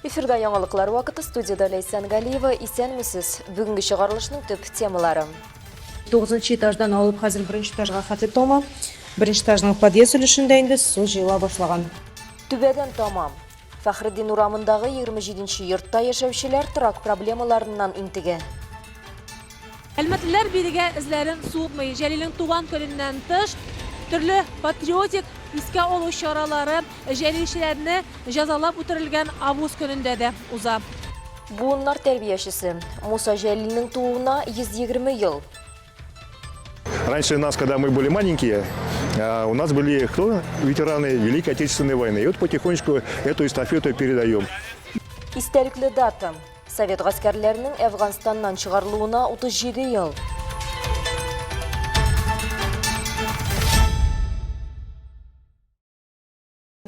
Эфирда яңалыклар вакыты, студияда Лейсан Галиева, исәнмесез. Бүгінгі шығарылышның төп темалары. 9-нчы этаждан алып, хәзер 1-нче этажга хәтле тома. 1-нче этажның подъезд өлешендә инде су җыела башлаган. Түбәдән тамам. Фәхреддин урамындагы 27-нче йортта яшәүчеләр торак проблемаларыннан интегә. Әлмәтлеләр бирегә эзләрен суытмый. Җәлилнең туган көненнән тыш, төрле патриотик искә алу чаралары җәлилчеләрне җәзалап үтерелгән август көнендә дә уза. Буыннар тәрбиячесе. Муса Җәлилнең тууына 120 ел. Раньше нас, когда мы были маленькие, у нас были кто? Ветераны Великой Отечественной войны. И вот потихонечку эту эстафету передаем. Истәлекле дата. Совет гаскәрләренең Әфганстаннан чыгарылуына 37 ел.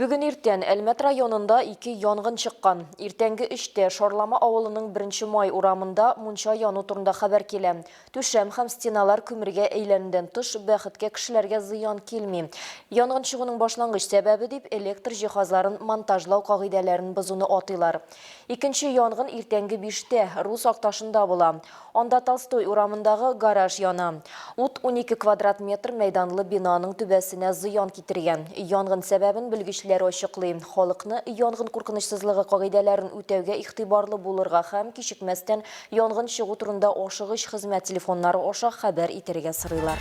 Бүгін иртән Әлмәт районында 2 янгын чыккан. Иртәнге 3-тә Шарлама авылының 1 май урамында мунча яну турында хәбәр килә. Түшәм һәм стеналар күмергә әйләнүдән тыш бәхеткә кешеләргә зыян килми. Янгын чыгуның башлангыч сәбәбе дип электр җиһазларын монтажлау кагыйдәләрен бозуны атыйлар. Икенче янгын иртәнге 5-тә Рус Акташында була. Анда Толстой урамындагы гараж яна. Ут 12 квадрат метр мәйданлы бинаның түбәсенә зыян китергән. Янгын сәбәбен белгечләр ачыклый. Халыкны янгын куркынычсызлыгы кагыйдәләрен үтәүгә игътибарлы булырга һәм кичекмәстән янгын чыгу турында ашыгыч хезмәт телефоннары аша хәбәр итәргә сорыйлар.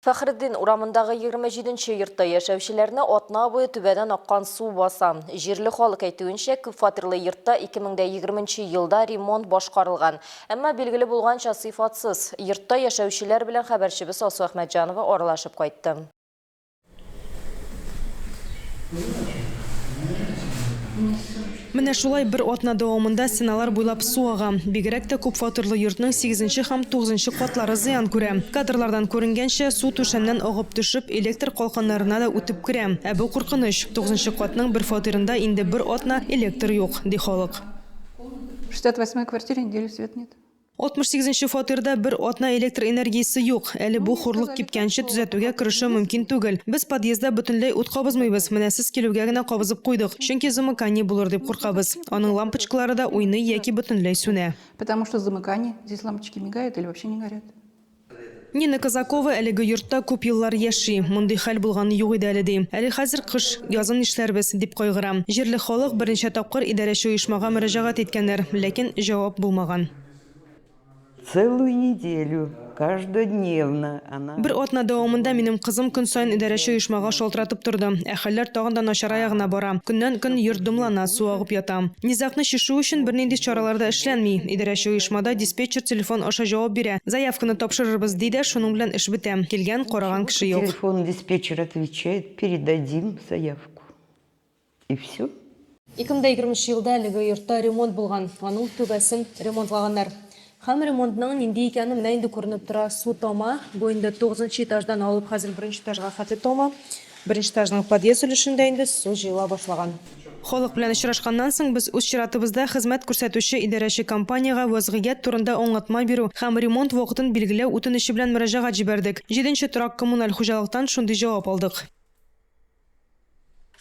Фәхреддин урамындагы 27-нче йортта яшәүчеләрне атна буе түбәдән аккан су баса. Җирле халык әйтүенчә, күп фатирлы йортта 2020 елда ремонт башкарылган. Әмма билгеле булганча сыйфатсыз. Йортта яшәүчеләр белән хәбәрчебез Алсу Әхмәтҗанова аралашып кайтты. Менә шулай бер атна дәвамында стеналар буйлап су ага. Бигрәк тә күп фатирлы йортның 8-нче һәм 9-нчы катлары зыян күрә. Кадрлардан күренгәнчә, су түшәмнән агып төшеп, электр калканнарына да үтеп керә. Ә бу куркыныч. 9-нчы катның бер фатирында инде бер атна электр юк, ди халык. В 68-й квартире неделю свет нет. 68-нче фатирда бер атна электр энергиясе юк. Әле бу хурлык кипкәнче төзәтүгә керешү мөмкин түгел. Без подъездда бөтенләй ут кабызмыйбыз. Менә сез килүгә генә кабызып куйдык. Чөнки замыкание булыр дип куркабыз. Аның лампочкалары да уйный яки бөтенләй сүнә. Потому что замыкание. Здесь лампочки мигают или вообще не горят. Нина Казакова әлеге йортта күп еллар яши. Мондый хәл булганы юк иде әле ди. Әле хәзер кыш, язын нишләрбез дип кайгырам. Җирле халык беренче тапкыр идарәче оешмага мөрәҗәгать иткәннәр, ләкин җавап булмаган. Целую неделю, каждодневно она... Бер атна дәвамында минем кызым көн сайын идарәче оешмага шалтыратып торды. Ә хәлләр тагын да начарая гына бара. Көннән-көн йорт дымлана, су агып ята. Низакны чишү өчен бернинди чараларда эшләнми. Идарәче оешмада диспетчер телефон аша җавап бирә. Заявканы тапшырырбыз диде, шуның белән эш бетә. Килгән, караган кеше юк. Телефон диспетчер отвечает, передадим заявку. И все. 2020 елда әлеге йортта ремонт булган. Аның түбәсен ремонтлаганнар. Һәм ремонтның нинди икәнен менә инде күренеп тора. Су тома, бу инде 9-нчы этаждан алып, хәзер 1-нче этажга хәтле тома. 1-нче этажның подъезд өлешендә инде су җыела башлаган. Халык белән очрашканнан соң без үз чиратыбызда хезмәт күрсәтүче идарәче компанияга вазгыять турында аңлатма бирү һәм ремонт вакытын билгеләү үтенече белән мөрәҗәгать җибәрдек. 7-нче торак коммуналь хуҗалыктан шундый җавап алдык.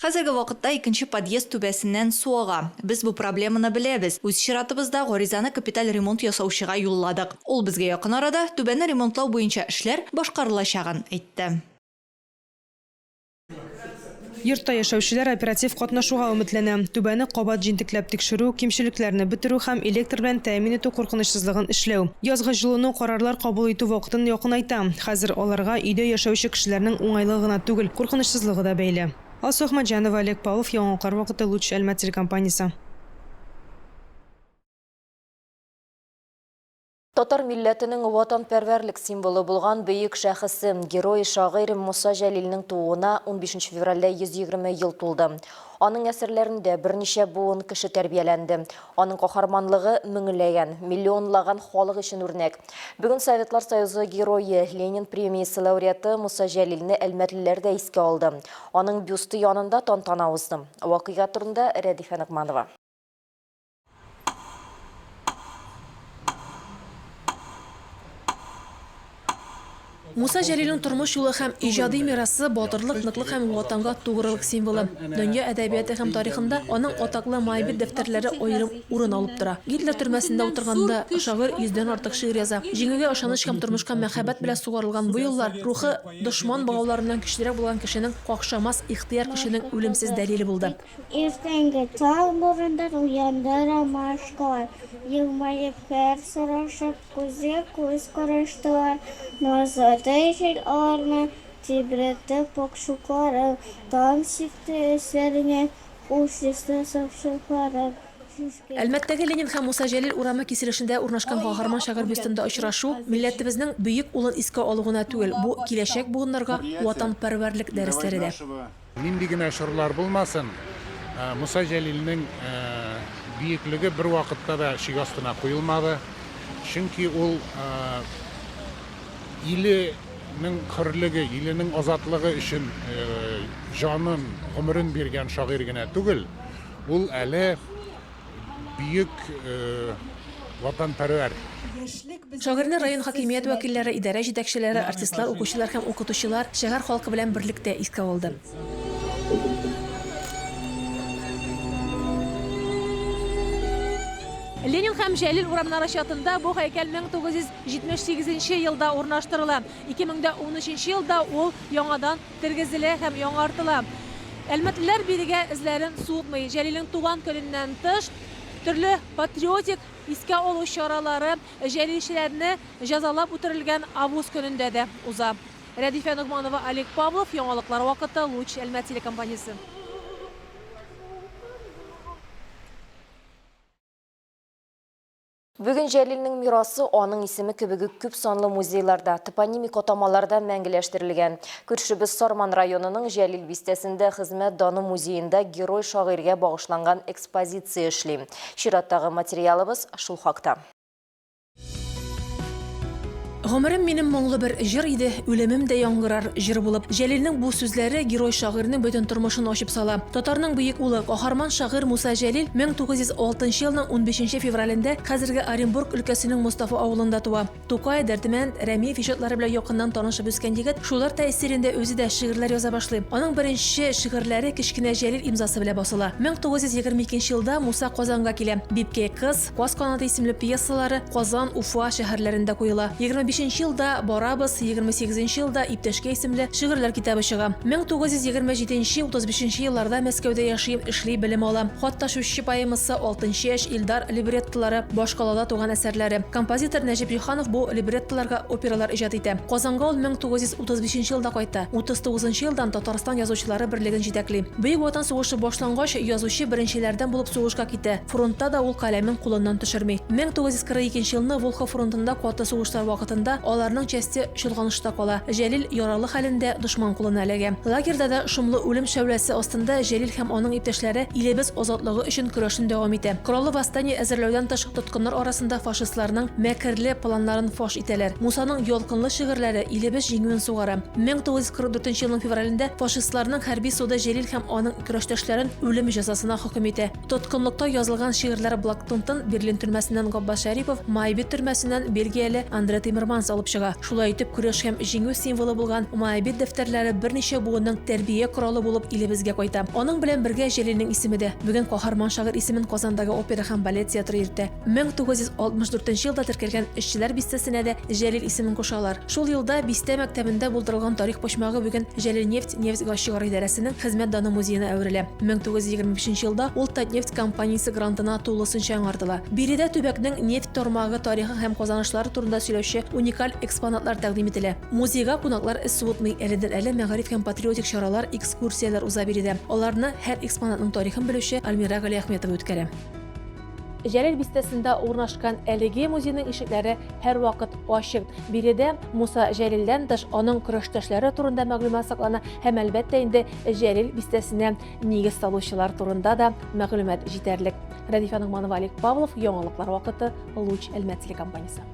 Хәзерге вакытта 2-нче подъезд түбәсеннән су ага. Без бу проблеманы беләбез. Үз чиратыбызда гаризаны капиталь ремонт ясаучыга юлладык. Ул безгә якын арада түбәне ремонтлау буенча эшләр башкарылачагын әйтте. Йортта яшәүчеләр оператив катнашуга өметләнә. Түбәне кабат җинтекләп тикшерү, кимчелекләрне бетерү һәм электр белән тәэмин итү куркынычсызлыгын эшләү. Язгы җылыну карарлар кабул итү вакытын якынайта. Хәзер аларга өйдә яшәүче кешеләрнең уңайлыгы гына түгел, куркынычсызлыгы да бәйле. Алсу Әхмәтҗанова, Олег Павлов, яңалыклар вакыты, Луч Әлмәт телекомпаниясе. Татар милләтенең ватанпәрвәрлек символы булган бөек шәхесе, герой шагыйрь Муса Җәлилнең тууына 15 февральдә 120 ел тулды. Аның әсәрләрендә берничә буын кеше тәрбияләнде. Аның каһарманлыгы меңләгән, миллионлаган халык өчен үрнәк. Бүген Советлар Союзы герое, Ленин премиясе лауреаты Муса Җәлилне әлмәтлеләр дә искә алды. Аның бюсты янында тантана узды. Вакыйга турында Рәдифә Нигъманова. Муса Жәлилнең тормыш юлы һәм иҗади мирасы батырлык, ныклык һәм ватанга тугрылык символы. Дөнья әдәбияты һәм тарихында аның атаклы майбит дәфтәрләре аерым урын алып тора. Гитлер төрмәсендә утырганда шагыйрь 100дән артык шигырь яза. Җиңүгә ышаныч һәм тормышка мәхәббәт белән сугарылган бу юллар рухы дошман багауларыннан көчлерәк булган кешенең какшамас ихтыяр кешенең үлемсез дәлиле булды. Иртәнге тал бурындар уяндыра машкалар. Елмаеп кәр сорашып, күзгә күз караштылар. Назады жел аларны тибретеп окшуклары. Таң сикте эсләренә ушисты сапшыклары. Әлмәттәге Ленин һәм Муса Жәлил урамы киселешендә урнашкан каһарман шагыйрь бюстында очрашу милләтебезнең бөек улын искә алуына түгел, бу киләчәк буыннарга ватанпәрвәрлек дәресләре дә. Нинди генә шырлар булмасын, Муса Жәлилнең бийеклеге бер вакытта да шик астына куелмады. Чөнки ул иленең хөрлеге, иленең азатлыгы өчен җанын, гомерен биргән шагыйрь генә түгел, ул әле бүйек ватанпәрвәр. Шагыйрьне район хакимият вәкилләре, идарә җитәкчеләре, артистлар, укучылар һәм укытучылар шәһәр халкы белән берлектә искә алды. Ленин һәм Жәлил урамнары чатында бу һәйкәл 1978 елда урнаштырыла. 2013 елда ул яңадан тергезелә һәм яңартыла. Әлмәтлеләр бирегә эзләрен суытмый. Жәлилнең туган көненнән тыш төрле патриотик искә алу чаралары жәлилчеләрне җәзалап үтерелгән август көнендә дә уза. Рәдифә Нугманова, Олег Павлов, яңалыклар вакыты, Луч Әлмәт телекомпаниясе. Бүген Жәлилнең мирасы аның исеме кебеге күп санлы музейларда, топонимик атамаларда мәңгеләштерелгән. Күршебез Сарман районының Жәлил бистәсендә хезмәт даны музейында герой шагыйрьгә багышланган экспозиция эшли. Чираттагы материалыбыз шул хакта. Гомерем минем моңлы бер җыр иде, үлемем дә яңгырар җыр булып. Жәлилнең бу сүзләре герой шагыйрьнең бөтен тормышын ачып сала. Татарның бөек улы, каһарман шагыйрь Муса Жәлил 1906 елның 15 февралендә хәзерге Оренбург өлкәсенең Мустафа авылында туа. Тукай, Дәрдемәнд, Рәмиев иҗатлары белән якыннан танышып үскән егет, шулар тәэсирендә үзе дә шигырьләр яза башлый. Аның беренче шигырьләре Кечкенә Жәлил имзасы белән басыла. 1922 елда Муса Казанга килә. Бипкәй кыз, Каз канаты исемле пьесалары Казан, Уфа шәһәрләрендә куела. 25 елда Барабыз, 28 елда Иптәшкә исемле шигырьләр китабы чыга. 1927-35 елларда Мәскәүдә яши, эшли, белем ала. Хат ташучы поэмасы, Алтын чәч, Илдар либреттолары, башкалада туган әсәрләре. Композитор Нәҗип Җиһанов бу либреттоларга опералар иҗат итә. Казанга ул 1935 елда кайта. 39 елдан Татарстан язучылары берлеген җитәкли. Бөек Ватан сугышы башлангач, язучы беренчеләрдән булып сугышка китә. Фронтта да ул каләмен кулыннан төшерми. 1942 елны Волхов фронтында каты сугышлар вакытында аларның части чолганышта кала. Жәлил яралы хәлендә дошман кулына эләгә. Лагерьда да шумлы үлем шәүләсе астында Жәлил һәм аның иптәшләре илебез азатлыгы өчен көрәшен дәвам итә. Кораллы восстание әзерләүдән тыш тоткыннар арасында фашистларның мәкерле планнарын фаш итәләр. Мусаның ялкынлы шигырьләре илебез җиңүен сугара. 1944 елның февралендә фашистларның хәрби суда Жәлил һәм аның көрәштәшләрен үлем җәзасына хөкем итә. Тоткынлыкта язылган шигырьләр Блактонтон, Берлин төрмәсеннән Габбас Шәрипов, Майбит төрмәсеннән Бельгияле Андре Тимерманс алып чыга. Шулай итеп, көрәш һәм җиңү символы булган Майбит дәфтәрләре берничә буынның тәрбия коралы булып илебезгә кайта. Аның белән бергә Жәлилнең исеме дә. Бүген каһарман шагыйрь исемен Казандагы опера һәм балет театры йөртә. 1964 елда теркәлгән эшчеләр бистәсенә дә Жәлил исемен кушалар. Шул елда бистә мәктәбендә булдырылган тарих почмагы бүген Жәлил нефть гашчыгар идарәсенең хезмәт даны музеена әверелә. 1925 елда ул Татнефть компаниясе грантына тулысынча яңартыла. Биредә төбәкнең нефть тармагы тарихы һәм казанышлары турында сөйләүче уникаль экспонатлар тәкъдим ителә. Музейга кунаклар суытмый, әледән-әле мәгариф һәм патриотик чаралар, экскурсиялар уза биредә. Аларны һәр экспонатның тарихын белүче Альмира Галиәхметова үткәрә. Жәлил бистәсендә урнашкан әлеге музейның ишекләре һәр вакыт ачык. Биредә Муса Жәлилдән тыш аның көрәштәшләре турында мәгълүмат саклана һәм әлбәттә инде Жәлил бистәсенә нигез салучылар турында да мәгълүмат җитәрлек. Рәдифә Нугманова, Олег Павлов, яңалыклар вакыты, Луч Әлмәт телекомпаниясе.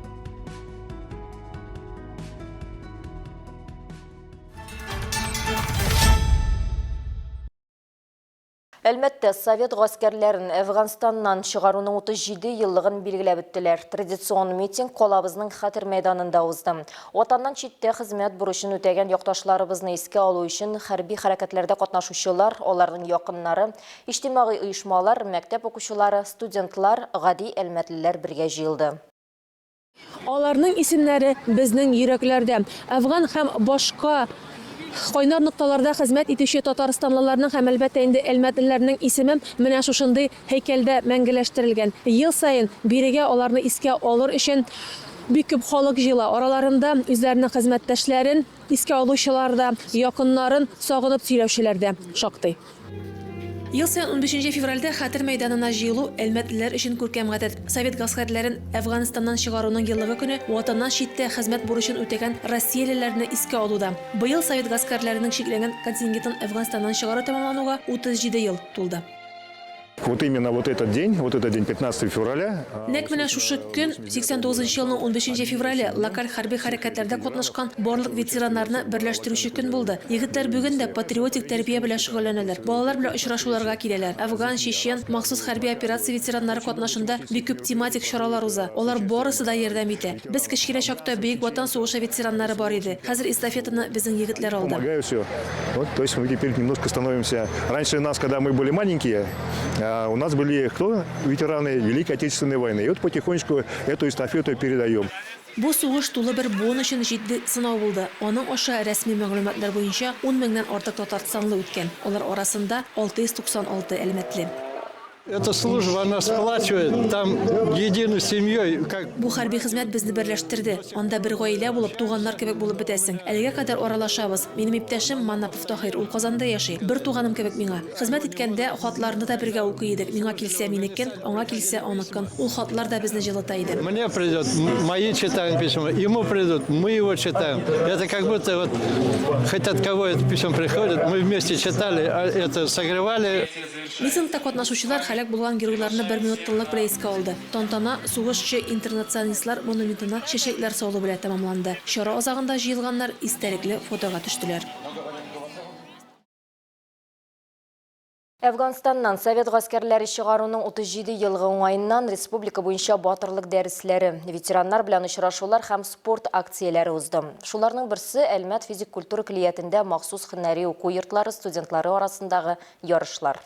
Әлмәттә Совет гаскәрләрен Әфганстаннан чыгаруның 37 еллыгын билгеләп үттеләр. Традицион митинг колабызның хәтер мәйданында узды. Ватаннан читтә хезмәт бурычын үтәгән якташларыбызны искә алу өчен хәрби хәрәкәтләрдә катнашучылар, аларның якыннары, иҗтимагый оешмалар, мәктәп укучылары, студентлар, гади әлмәтлеләр бергә җыелды. Аларның исемнәре безнең йөрәкләрдә. Әфган һәм башка кайнар нокталарда хезмәт итүче татарстанлыларның һәм әлбәттә инде әлмәтлеләрнең исеме менә шушындый һәйкәлдә мәңгеләштерелгән. Ел саен бирегә аларны искә алыр өчен бик күп халык җыела. Араларында үзләренең хезмәттәшләрен, искә алучылар да, якыннарын сагынып сөйләүчеләр дә шактый. Ел саен 15 февральдә хәтер мәйданына җыелу әлмәтлеләр өчен күркәм гадәт. Совет гаскәрләрен Әфганстаннан чыгаруның еллыгы көне ватаннан читтә хезмәт бурычын үтәгән россиялеләрне искә алуда. Быел Совет гаскәрләренең шикләнгән контингентын Әфганстаннан чыгару тәмамлануга 37 ел тулды. Вот именно вот этот день 15 февраля. Нәк менә шушы көн 89 елның 15 феврале локаль хәрби хәрәкәтләрдә катнашкан барлык ветераннарны берләштерүче көн булды. Егетләр бүген дә патриотик тәрбия белән шөгыльләнәләр. Балалар белән очрашуларга киләләр. Әфган, чечен, махсус хәрби операция ветераннары катнашында бик күп тематик чаралар уза. Алар барысы да ярдәм итә. Без кечкенә чакта бөек ватан сугышы ветераннары бар иде. Хәзер эстафетаны безнең егетләр алды. Помогаю все. Вот, то есть мы теперь немножко становимся. Раньше нас, когда мы были маленькие, у нас были кто? Ветераны Великой Отечественной войны. И вот потихонечку эту эстафету передаем. Бу сугыш тулы бер буын өчен җитди сынау булды. Аның аша рәсми мәгълүматлар буенча 10 меңнән артык татарстанлы үткән. Алар арасында 696 әлмәтле. Эта служба нас сплачивает, там единой семьей. Бу хәрби хезмәт безне берләштерде. Анда бер гаилә булып, туганнар кебек булып бетәсең. Әлегә кадәр аралашабыз. Минем иптәшем Манапов Тахир, ул Казанда яши. Бер туганым кебек миңа. Хезмәт иткәндә хатларны да бергә укый идек. Миңа килсә минекен, аңа килсә аныкын. Ул хатлар да безне җылыта иде. Мне придет, мои читаем письма, ему придут, мы его читаем. Это как будто вот, хоть от кого это письмо приходит, мы вместе читали, это согревали. Митингта катнашучылар һәлак булган геройларны 1 минут тынлык белән искә алды. Тантана сугышчы интернационалистлар монументына чәчәкләр салу белән тәмамланды. Чара азагында җыелганнар истәлекле фотога төштеләр. Әфганстаннан Совет гаскәрләре чыгаруның 37 елгы уңаеннан республика буенча батырлык дәресләре, ветераннар белән очрашулар һәм спорт акцияләре узды. Шуларның берсе Әлмәт физик культура клиятендә махсус һөнәри уку йортлары студентлары арасындагы ярышлар.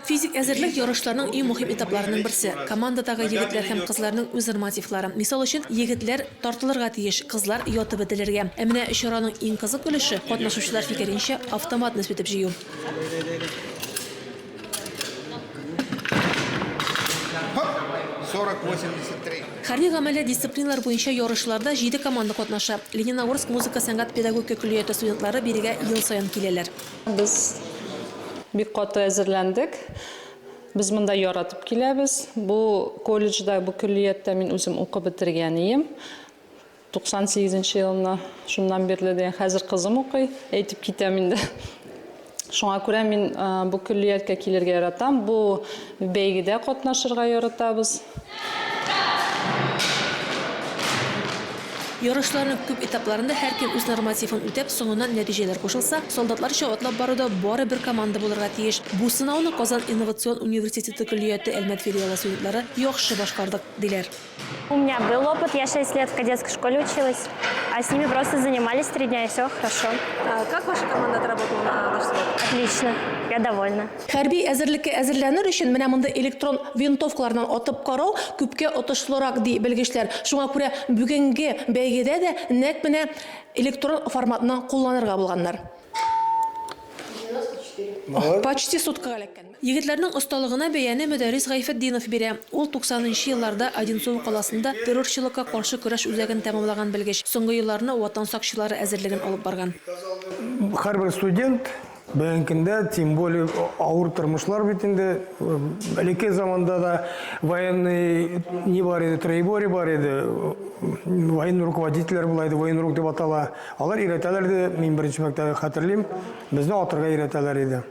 Физик әзерлек ярышларның иң мөһим этапларының берсе. Командадагы егетләр һәм кызларның үз нормативлары. Мисал өчен, егетләр тартылырга тиеш, кызлар ятып бетелергә. Ә менә чараның иң кызык өлеше катнашучылар фикеренчә автомат нисбәтеп җыю. Хәрби гамәле дисциплиналар буенча ярышларда 7 команда катнаша. Лениногорск музыка сәнгать педагогика колледжы студентлары бирегә ел саен киләләр. Без бик каты әзерләндек. Без монда яратып киләбез. Бу колледжда, бу колледжда мин үзем укып бетергән идем. 98 елны шуннан бирле дигән хәзер кызым укый. Әйтеп китәм инде. Шуңа күрә мин бу колледжга килергә яратам. Бу бәйгедә катнашырга яратабыз. Ярышларның күп этапларында һәркем үз нормативын үтәп, соңыннан нәтиҗәләр кушылса, солдатларча атлап баруда бары бер команда булырга тиеш. Бу сынауны Казан инновацион университеты колледжы Әлмәт филиалы студентлары яхшы башкардык диләр. У меня был опыт, я 6 лет в кадетской школе училась, а с ними просто занимались 3 дня, и все хорошо. Как ваша команда отработала на ваш спорт? Отлично, я довольна. Хәрби әзерлеккә әзерләнер өчен менә монда электрон винтовкалардан атып карау күпкә отышлырак ди белгечләр. Шуңа күрә бүгенге бәйгедә дә нәкъ менә электрон форматны кулланырга булганнар. Почти суткага эләккән. Егетләрнең осталыгына бәяне Мөдәррис Гайфетдинов бирә. Ул 90нчы елларда Одинцово каласында террорчылыкка каршы көрәш үзәген тәмамлаган белгеч. Соңгы елларны ватан сакчылары әзерлеген алып барган. Һәрбер студент бәйгендә, тем более авыр тормышлар бит инде. Бәләкәй заманда да военный не бар иде, троеборье бар иде. Военный руководитель була иде, военный рук дип атала. Алар өйрәтәләр иде, мин беренче мәктәптә хәтерлим. Безне атырга өйрәтәләр иде.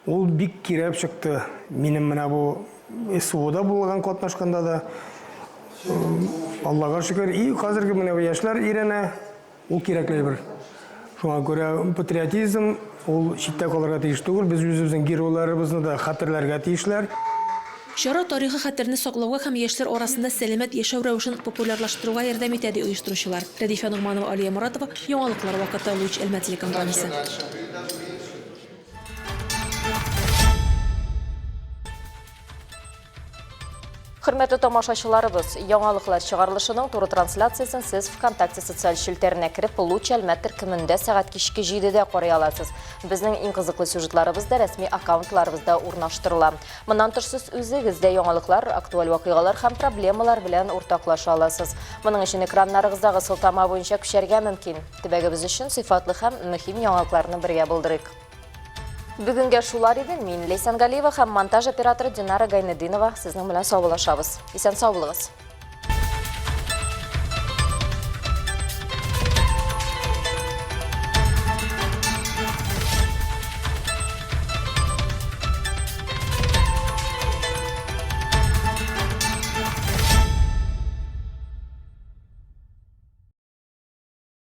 Ул бик кирәп чыкты. Минем менә бу СУда булган катнашканда да Аллага шөкер, и хәзерге менә яшьләр өйрәнә. Ул кирәкле бер. Шуңа күрә патриотизм Ул читтә калырга тиеш түгел, без үзебезнең геройларыбызны да хәтерләргә тиешләр. Шара тарихи хәтерне саклауга һәм яшьләр арасында сәламәт яшәү рәвешен популярлаштыруга ярдәм итә ди оештыручылар. Рәдифә Нугманова, Алия Моратова, Яңалыклар вакыты, Луч Әлмәт телекомпаниясе. Хөрмәтле тамашачыларыбыз, яңалыклар чыгарылышының туры трансляциясын сез ВКонтакте социаль шелтеренә кереп, Луч Әлмәт төркемендә сәгать кичке 7-дә карый аласыз. Безнең иң кызыклы сюжетларыбыз да рәсми аккаунтларыбызда урнаштырыла. Моннан тыш сез үзегез дә яңалыклар, актуаль вакыйгалар һәм проблемалар белән уртаклаша аласыз. Моның өчен экраннарыгыздагы сылтама буенча күчәргә мөмкин. Төбәгебез өчен сыйфатлы һәм мөһим яңалыкларны бергә булдырыйк. Бүгенге шулар иде. Мин Лейсан Галиева һәм монтаж операторы Динара Гайнединова сезнең белән саубуллашабыз. Исән сау булыгыз.